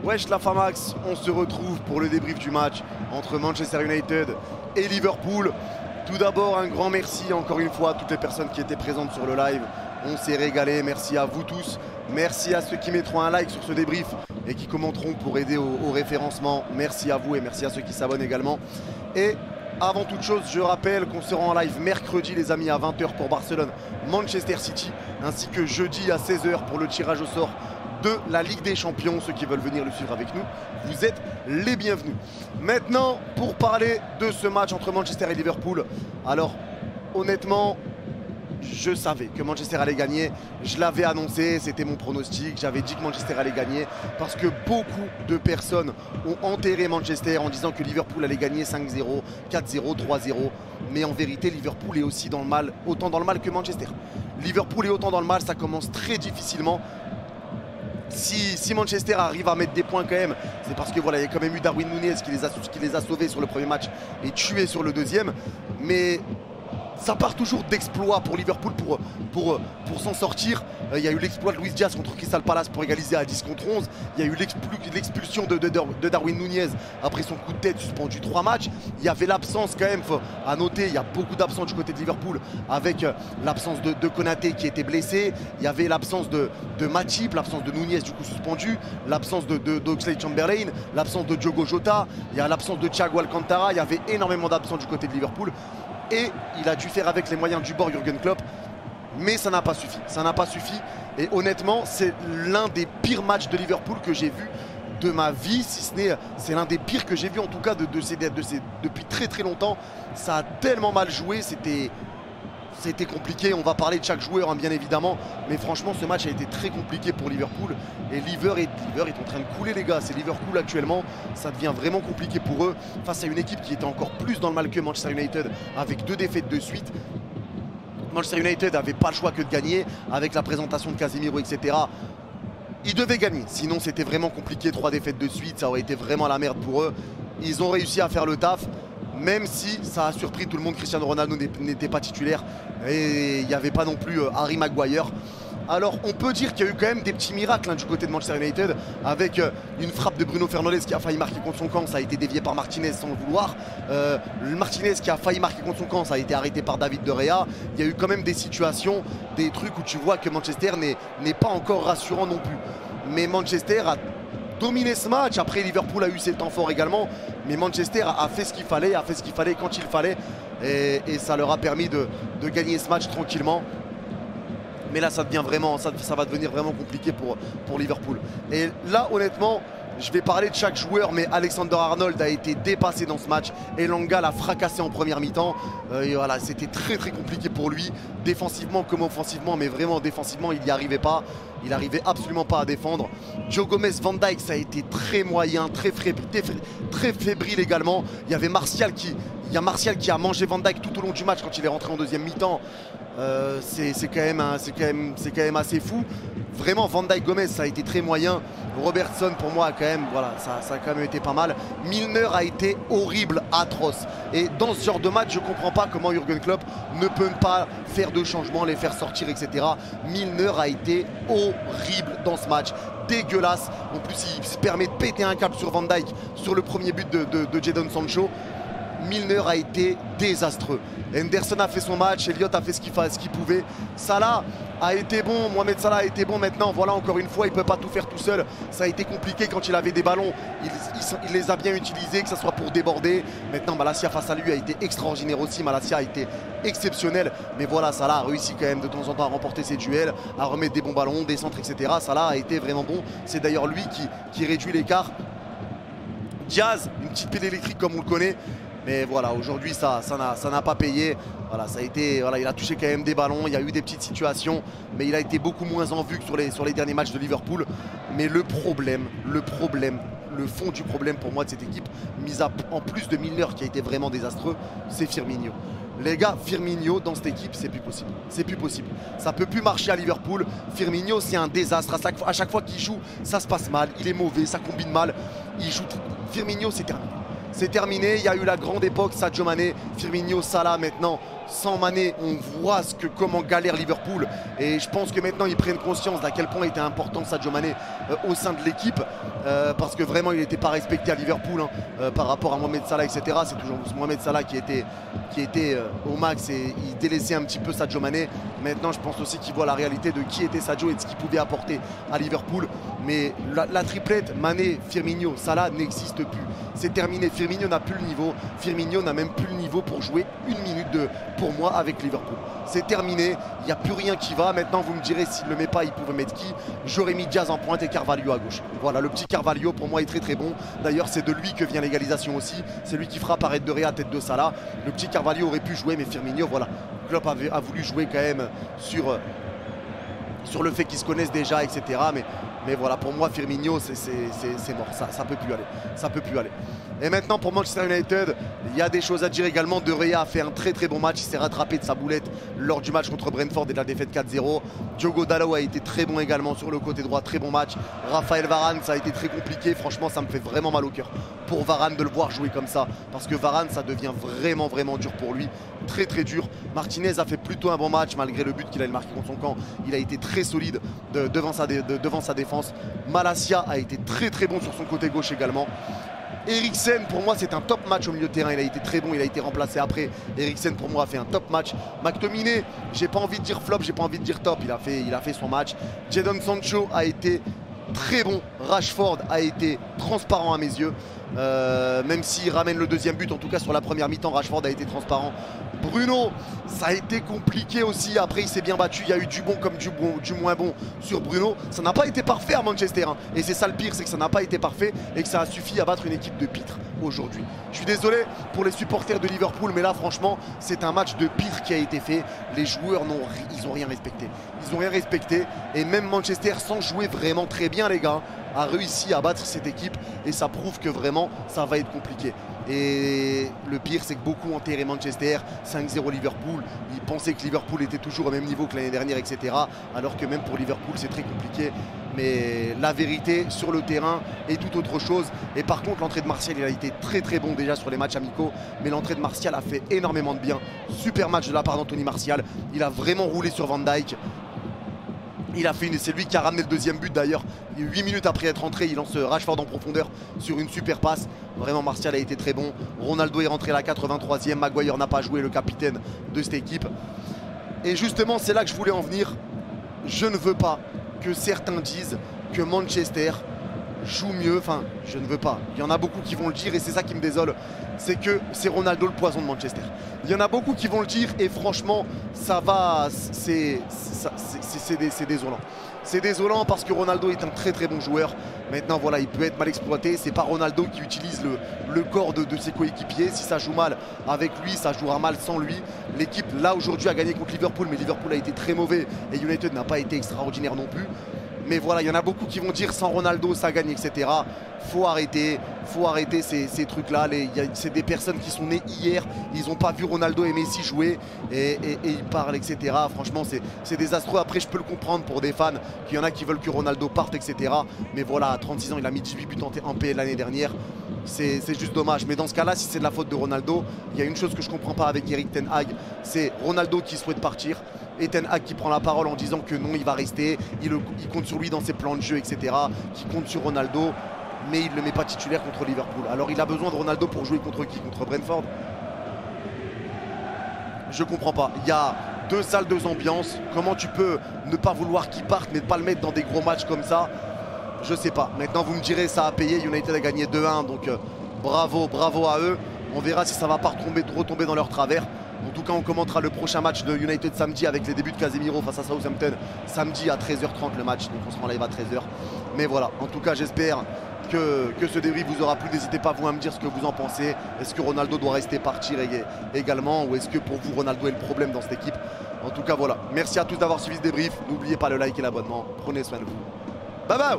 Wesh la Famax, on se retrouve pour le débrief du match entre Manchester United et Liverpool. Tout d'abord, un grand merci encore une fois à toutes les personnes qui étaient présentes sur le live. On s'est régalé, merci à vous tous. Merci à ceux qui mettront un like sur ce débrief et qui commenteront pour aider au référencement. Merci à vous et merci à ceux qui s'abonnent également. Et avant toute chose, je rappelle qu'on sera en live mercredi les amis à 20 h pour Barcelone, Manchester City, ainsi que jeudi à 16 h pour le tirage au sort de la Ligue des Champions. Ceux qui veulent venir le suivre avec nous, vous êtes les bienvenus. Maintenant, pour parler de ce match entre Manchester et Liverpool, alors honnêtement, je savais que Manchester allait gagner, je l'avais annoncé, c'était mon pronostic, j'avais dit que Manchester allait gagner parce que beaucoup de personnes ont enterré Manchester en disant que Liverpool allait gagner 5-0, 4-0, 3-0, mais en vérité Liverpool est aussi dans le mal, autant dans le mal que Manchester. Liverpool est autant dans le mal, ça commence très difficilement. Si Manchester arrive à mettre des points quand même, c'est parce que voilà, il y a quand même eu Darwin Núñez qui les a sauvés sur le premier match et tués sur le deuxième, mais ça part toujours d'exploits pour Liverpool pour s'en sortir. Il y a eu l'exploit de Luis Diaz contre Crystal Palace pour égaliser à 10 contre 11. Il y a eu l'expulsion de Darwin Núñez après son coup de tête suspendu 3 matchs. Il y avait l'absence quand même, à noter, il y a beaucoup d'absents du côté de Liverpool avec l'absence de Konaté qui était blessé. Il y avait l'absence de Matip, l'absence de Núñez du coup suspendu, l'absence d'Oxlade-Chamberlain, l'absence de Diogo Jota, il y a l'absence de Thiago Alcantara. Il y avait énormément d'absents du côté de Liverpool. Et il a dû faire avec les moyens du bord Jürgen Klopp, mais ça n'a pas suffi. Ça n'a pas suffi. Et honnêtement, c'est l'un des pires matchs de Liverpool que j'ai vu de ma vie, si ce n'est, c'est l'un des pires que j'ai vu en tout cas depuis très très longtemps. Ça a tellement mal joué, c'était compliqué. On va parler de chaque joueur hein, bien évidemment, mais franchement ce match a été très compliqué pour Liverpool. Et Liver est en train de couler les gars, c'est Liverpool actuellement, ça devient vraiment compliqué pour eux face à une équipe qui était encore plus dans le mal que Manchester United avec 2 défaites de suite. Manchester United n'avait pas le choix que de gagner avec la présentation de Casemiro, etc. Ils devaient gagner, sinon c'était vraiment compliqué, 3 défaites de suite, ça aurait été vraiment la merde pour eux. Ils ont réussi à faire le taf, même si ça a surpris tout le monde. Cristiano Ronaldo n'était pas titulaire et il n'y avait pas non plus Harry Maguire. Alors on peut dire qu'il y a eu quand même des petits miracles hein, du côté de Manchester United avec une frappe de Bruno Fernandes qui a failli marquer contre son camp, ça a été dévié par Martinez sans le vouloir. Martinez qui a failli marquer contre son camp, ça a été arrêté par David De Gea. Il y a eu quand même des situations, des trucs où tu vois que Manchester n'est pas encore rassurant non plus. Mais Manchester a dominé ce match, après Liverpool a eu ses temps forts également, mais Manchester a fait ce qu'il fallait, quand il fallait et ça leur a permis de gagner ce match tranquillement. Mais là ça va devenir vraiment compliqué pour Liverpool. Et là honnêtement, je vais parler de chaque joueur, mais Alexander-Arnold a été dépassé dans ce match. Elanga l'a fracassé en première mi-temps. Voilà, c'était très très compliqué pour lui, défensivement comme offensivement, mais vraiment défensivement il n'y arrivait pas. Il n'arrivait absolument pas à défendre. Joe Gomez, Van Dijk, ça a été très moyen, très fébrile également. Il y avait Martial qui a mangé Van Dijk tout au long du match quand il est rentré en deuxième mi-temps. C'est quand même assez fou. Vraiment Van Dijk, Gomez, ça a été très moyen. Robertson pour moi quand même, voilà, ça a quand même été pas mal. Milner a été horrible, atroce. Et dans ce genre de match, je comprends pas comment Jürgen Klopp ne peut pas faire de changements, les faire sortir, etc. Milner a été horrible dans ce match. Dégueulasse. En plus, il se permet de péter un câble sur Van Dijk sur le premier but de Jadon Sancho. Milner a été désastreux. Henderson a fait son match, Elliott a fait ce qu'il pouvait. Salah a été bon, Mohamed Salah a été bon. Maintenant, voilà, encore une fois, il ne peut pas tout faire tout seul. Ça a été compliqué quand il avait des ballons. Il les a bien utilisés, que ce soit pour déborder. Maintenant, Malacia face à lui a été extraordinaire aussi. Malacia a été exceptionnel. Mais voilà, Salah a réussi quand même de temps en temps à remporter ses duels, à remettre des bons ballons, des centres, etc. Salah a été vraiment bon. C'est d'ailleurs lui qui réduit l'écart. Diaz, une petite pile électrique comme on le connaît. Mais voilà, aujourd'hui ça n'a pas payé. Voilà, ça a été, voilà, il a touché quand même des ballons, il y a eu des petites situations, mais il a été beaucoup moins en vue que sur les derniers matchs de Liverpool. Mais le fond du problème pour moi de cette équipe, en plus de Milner qui a été vraiment désastreux, c'est Firmino. Les gars, Firmino dans cette équipe, c'est plus possible. C'est plus possible. Ça peut plus marcher à Liverpool. Firmino, c'est un désastre. À chaque fois qu'il joue, ça se passe mal. Il est mauvais, ça combine mal. Firmino, c'est terminé. C'est terminé, il y a eu la grande époque Sadio Mané, Firmino, Salah maintenant. sans Mané, on voit comment galère Liverpool. Et je pense que maintenant ils prennent conscience d'à quel point était important Sadio Mané au sein de l'équipe. Parce que vraiment il n'était pas respecté à Liverpool par rapport à Mohamed Salah, etc. C'est toujours Mohamed Salah qui était au max et il délaissait un petit peu Sadio Mané. Maintenant je pense aussi qu'il voit la réalité de qui était Sadio et de ce qu'il pouvait apporter à Liverpool. Mais la triplette Mané, Firmino, Salah n'existe plus. C'est terminé. Firmino n'a plus le niveau. Firmino n'a même plus le niveau pour jouer une minute pour moi avec Liverpool. C'est terminé. Il n'y a plus rien qui va. Maintenant, vous me direz s'il ne le met pas, il pouvait mettre qui? J'aurais mis Diaz en pointe et Carvalho à gauche. Voilà, le petit Carvalho pour moi est très très bon. D'ailleurs, c'est de lui que vient l'égalisation aussi. C'est lui qui frappe arrêt de Réa, tête de Salah. Le petit Carvalho aurait pu jouer, mais Firmino, voilà. Klopp a voulu jouer quand même sur le fait qu'ils se connaissent déjà, etc. Mais voilà, pour moi, Firmino, c'est mort. Ça peut plus aller. Ça peut plus aller. Et maintenant, pour Manchester United, il y a des choses à dire également. De Gea a fait un très très bon match. Il s'est rattrapé de sa boulette lors du match contre Brentford et de la défaite 4-0. Diogo Dalot a été très bon également sur le côté droit. Très bon match. Raphaël Varane, ça a été très compliqué. Franchement, ça me fait vraiment mal au cœur pour Varane de le voir jouer comme ça. Parce que Varane, ça devient vraiment vraiment dur pour lui. Très très dur. Martinez a fait plutôt un bon match malgré le but qu'il a marqué contre son camp. Il a été très solide devant sa défense. Malacia a été très très bon sur son côté gauche également. Eriksen, pour moi, c'est un top match au milieu de terrain. Il a été très bon, il a été remplacé après. Eriksen, pour moi, a fait un top match. McTominay, j'ai pas envie de dire flop, j'ai pas envie de dire top. Il a fait son match. Jadon Sancho a été très bon. Rashford a été transparent à mes yeux. Même s'il ramène le deuxième but, en tout cas sur la première mi-temps, Rashford a été transparent. Bruno, ça a été compliqué aussi. Après, il s'est bien battu. Il y a eu du bon comme du moins bon sur Bruno. Ça n'a pas été parfait à Manchester. Et c'est ça le pire, c'est que ça n'a pas été parfait et que ça a suffi à battre une équipe de pitre aujourd'hui. Je suis désolé pour les supporters de Liverpool, mais là, franchement, c'est un match de pitre qui a été fait. Les joueurs, ils n'ont rien respecté. Ils n'ont rien respecté. Et même Manchester, sans jouer vraiment très bien, les gars, a réussi à battre cette équipe et ça prouve que vraiment ça va être compliqué. Et le pire, c'est que beaucoup enterraient Manchester, 5-0 Liverpool. Ils pensaient que Liverpool était toujours au même niveau que l'année dernière, etc. Alors que même pour Liverpool, c'est très compliqué. Mais la vérité sur le terrain est tout autre chose. Et par contre, l'entrée de Martial, il a été très très bon déjà sur les matchs amicaux. Mais l'entrée de Martial a fait énormément de bien. Super match de la part d'Anthony Martial. Il a vraiment roulé sur Van Dijk. C'est lui qui a ramené le deuxième but d'ailleurs. 8 minutes après être rentré, il lance Rashford en profondeur sur une super passe. Vraiment, Martial a été très bon. Ronaldo est rentré à la 83e. Maguire n'a pas joué, le capitaine de cette équipe. Et justement, c'est là que je voulais en venir. Je ne veux pas que certains disent que Manchester joue mieux. Enfin, je ne veux pas. Il y en a beaucoup qui vont le dire et c'est ça qui me désole. C'est que c'est Ronaldo le poison de Manchester. Il y en a beaucoup qui vont le dire et franchement, ça va. C'est désolant. C'est désolant parce que Ronaldo est un très très bon joueur. Maintenant, voilà, il peut être mal exploité. C'est pas Ronaldo qui utilise le corps de ses coéquipiers. Si ça joue mal avec lui, ça jouera mal sans lui. L'équipe, là, aujourd'hui, a gagné contre Liverpool, mais Liverpool a été très mauvais et United n'a pas été extraordinaire non plus. Mais voilà, il y en a beaucoup qui vont dire sans Ronaldo ça gagne, etc. Faut arrêter ces trucs-là. C'est des personnes qui sont nées hier, ils n'ont pas vu Ronaldo et Messi jouer et ils parlent, etc. Franchement, c'est désastreux. Après, je peux le comprendre pour des fans, qu'il y en a qui veulent que Ronaldo parte, etc. Mais voilà, à 36 ans, il a mis 18 buts en PL l'année dernière. C'est juste dommage. Mais dans ce cas-là, si c'est de la faute de Ronaldo, il y a une chose que je ne comprends pas avec Erik ten Hag, c'est Ronaldo qui souhaite partir. Et Ten Hag qui prend la parole en disant que non, il va rester, il compte sur lui dans ses plans de jeu, etc. Qui compte sur Ronaldo, mais il ne le met pas titulaire contre Liverpool. Alors il a besoin de Ronaldo pour jouer contre qui? Contre Brentford? Je comprends pas. Il y a deux salles, deux ambiances. Comment tu peux ne pas vouloir qu'il parte, mais ne pas le mettre dans des gros matchs comme ça? Je sais pas. Maintenant, vous me direz, ça a payé. United a gagné 2-1, donc bravo à eux. On verra si ça va pas retomber dans leur travers. En tout cas, on commentera le prochain match de United samedi avec les débuts de Casemiro face à Southampton. Samedi à 13h30 le match, donc on sera en live à 13h. Mais voilà, en tout cas, j'espère que ce débrief vous aura plu. N'hésitez pas vous à me dire ce que vous en pensez. Est-ce que Ronaldo doit rester partir également, ou est-ce que pour vous Ronaldo est le problème dans cette équipe? En tout cas, voilà. Merci à tous d'avoir suivi ce débrief. N'oubliez pas le like et l'abonnement. Prenez soin de vous. Bye bye.